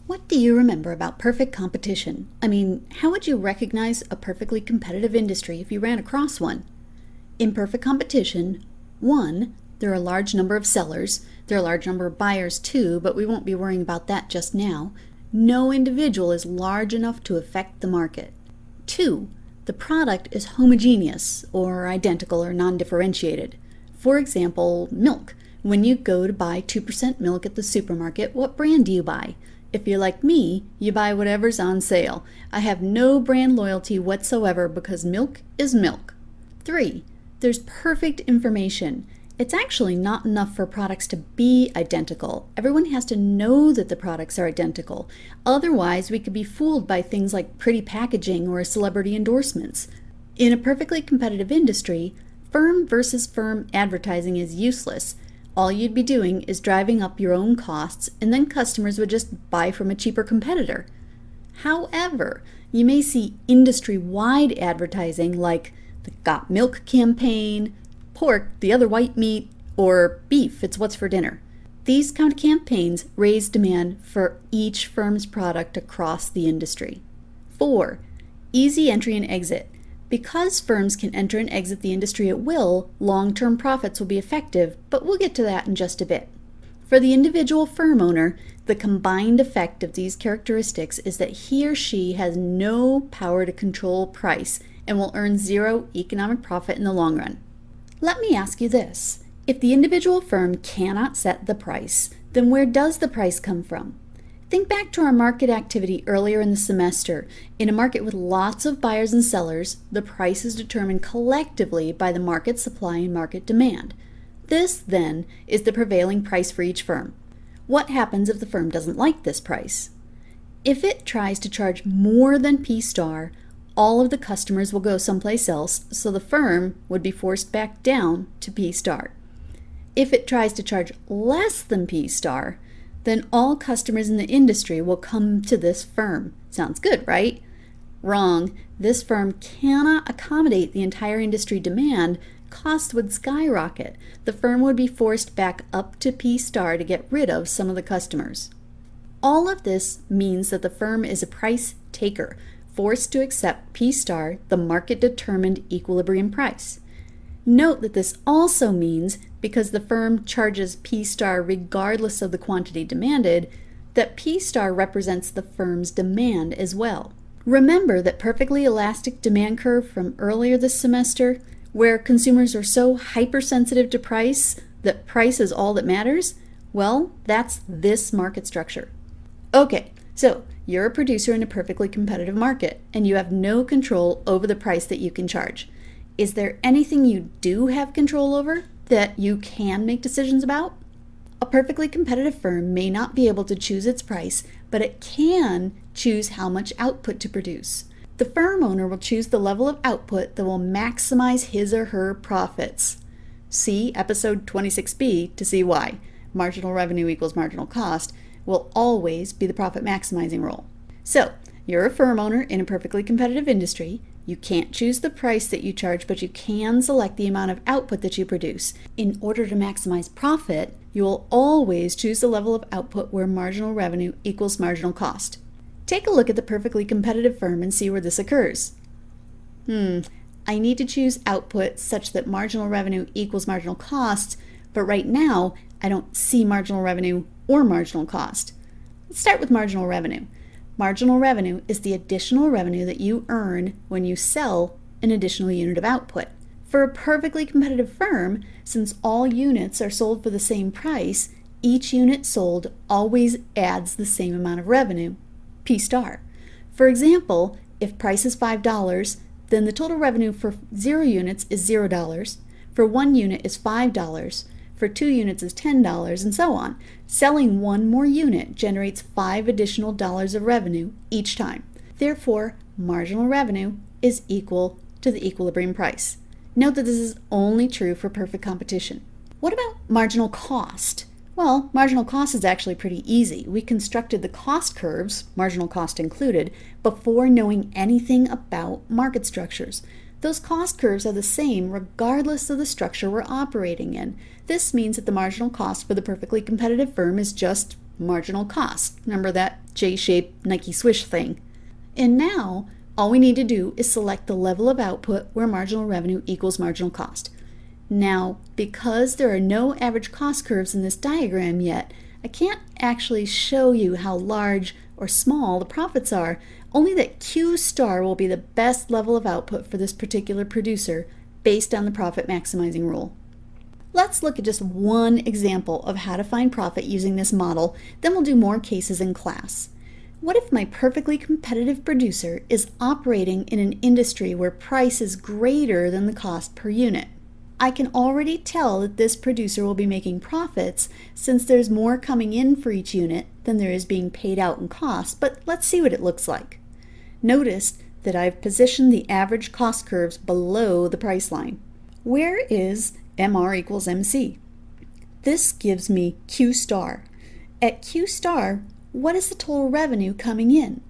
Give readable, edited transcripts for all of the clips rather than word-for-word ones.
What do you remember about perfect competition? I mean, how would you recognize a perfectly competitive industry if you ran across one? In perfect competition, 1, there are a large number of sellers. There are a large number of buyers too, but we won't be worrying about that just now. No individual is large enough to affect the market. 2, the product is homogeneous or identical or non-differentiated. For example, milk. When you go to buy 2% milk at the supermarket, what brand do you buy? If you're like me, you buy whatever's on sale. I have no brand loyalty whatsoever because milk is milk. 3, there's perfect information. It's actually not enough for products to be identical. Everyone has to know that the products are identical. Otherwise, we could be fooled by things like pretty packaging or celebrity endorsements. In a perfectly competitive industry, firm versus firm advertising is useless. All you'd be doing is driving up your own costs, and then customers would just buy from a cheaper competitor. However, you may see industry-wide advertising like the Got Milk campaign, pork, the other white meat, or beef, it's what's for dinner. These kind of campaigns raise demand for each firm's product across the industry. 4, easy entry and exit. Because firms can enter and exit the industry at will, long-term profits will be effective, but we'll get to that in just a bit. For the individual firm owner, the combined effect of these characteristics is that he or she has no power to control price and will earn zero economic profit in the long run. Let me ask you this. If the individual firm cannot set the price, then where does the price come from? Think back to our market activity earlier in the semester. In a market with lots of buyers and sellers, the price is determined collectively by the market supply and market demand. This, then, is the prevailing price for each firm. What happens if the firm doesn't like this price? If it tries to charge more than P-star, all of the customers will go someplace else, so the firm would be forced back down to P-star. If it tries to charge less than P-star, then all customers in the industry will come to this firm. Sounds good, right? Wrong. This firm cannot accommodate the entire industry demand. Costs would skyrocket. The firm would be forced back up to P-star to get rid of some of the customers. All of this means that the firm is a price taker, forced to accept P-star, the market-determined equilibrium price. Note that this also means, because the firm charges P-star regardless of the quantity demanded, that P-star represents the firm's demand as well. Remember that perfectly elastic demand curve from earlier this semester, where consumers are so hypersensitive to price that price is all that matters? Well, that's this market structure. Okay, so you're a producer in a perfectly competitive market, and you have no control over the price that you can charge. Is there anything you do have control over that you can make decisions about? A perfectly competitive firm may not be able to choose its price, but it can choose how much output to produce. The firm owner will choose the level of output that will maximize his or her profits. See episode 26B to see why. Marginal revenue equals marginal cost will always be the profit maximizing rule. So, you're a firm owner in a perfectly competitive industry. You can't choose the price that you charge, but you can select the amount of output that you produce. In order to maximize profit, you will always choose the level of output where marginal revenue equals marginal cost. Take a look at the perfectly competitive firm and see where this occurs. I need to choose output such that marginal revenue equals marginal cost, but right now I don't see marginal revenue or marginal cost. Let's start with marginal revenue. Marginal revenue is the additional revenue that you earn when you sell an additional unit of output. For a perfectly competitive firm, since all units are sold for the same price, each unit sold always adds the same amount of revenue, P-star. For example, if price is $5, then the total revenue for 0 units is $0, for 1 unit is $5, for 2 units is $10, and so on. Selling 1 more unit generates $5 additional of revenue each time. Therefore, marginal revenue is equal to the equilibrium price. Note that this is only true for perfect competition. What about marginal cost? Well, marginal cost is actually pretty easy. We constructed the cost curves, marginal cost included, before knowing anything about market structures. Those cost curves are the same regardless of the structure we're operating in. This means that the marginal cost for the perfectly competitive firm is just marginal cost. Remember that J-shaped Nike swoosh thing? And now, all we need to do is select the level of output where marginal revenue equals marginal cost. Now, because there are no average cost curves in this diagram yet, I can't actually show you how large or small the profits are, only that Q star will be the best level of output for this particular producer based on the profit maximizing rule. Let's look at just one example of how to find profit using this model, then we'll do more cases in class. What if my perfectly competitive producer is operating in an industry where price is greater than the cost per unit? I can already tell that this producer will be making profits since there's more coming in for each unit than there is being paid out in cost, but let's see what it looks like. Notice that I've positioned the average cost curves below the price line. Where is MR equals MC? This gives me Q star. At Q star, what is the total revenue coming in?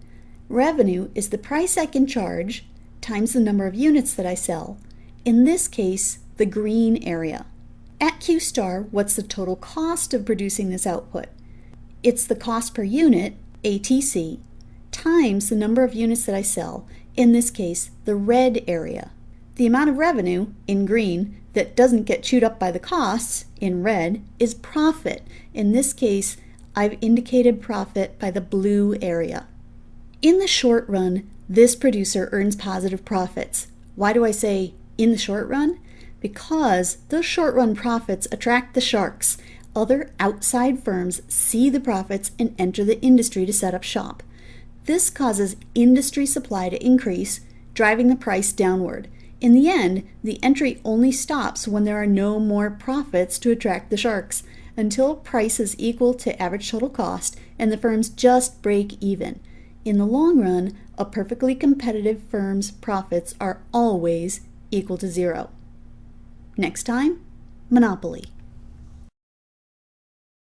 Revenue is the price I can charge times the number of units that I sell. In this case, the green area. At Q star, what's the total cost of producing this output? It's the cost per unit, ATC, times the number of units that I sell, in this case, the red area. The amount of revenue, in green, that doesn't get chewed up by the costs, in red, is profit. In this case, I've indicated profit by the blue area. In the short run, this producer earns positive profits. Why do I say in the short run? Because those short-run profits attract the sharks. Other outside firms see the profits and enter the industry to set up shop. This causes industry supply to increase, driving the price downward. In the end, the entry only stops when there are no more profits to attract the sharks, until price is equal to average total cost and the firms just break even. In the long run, a perfectly competitive firm's profits are always equal to zero. Next time, Monopoly.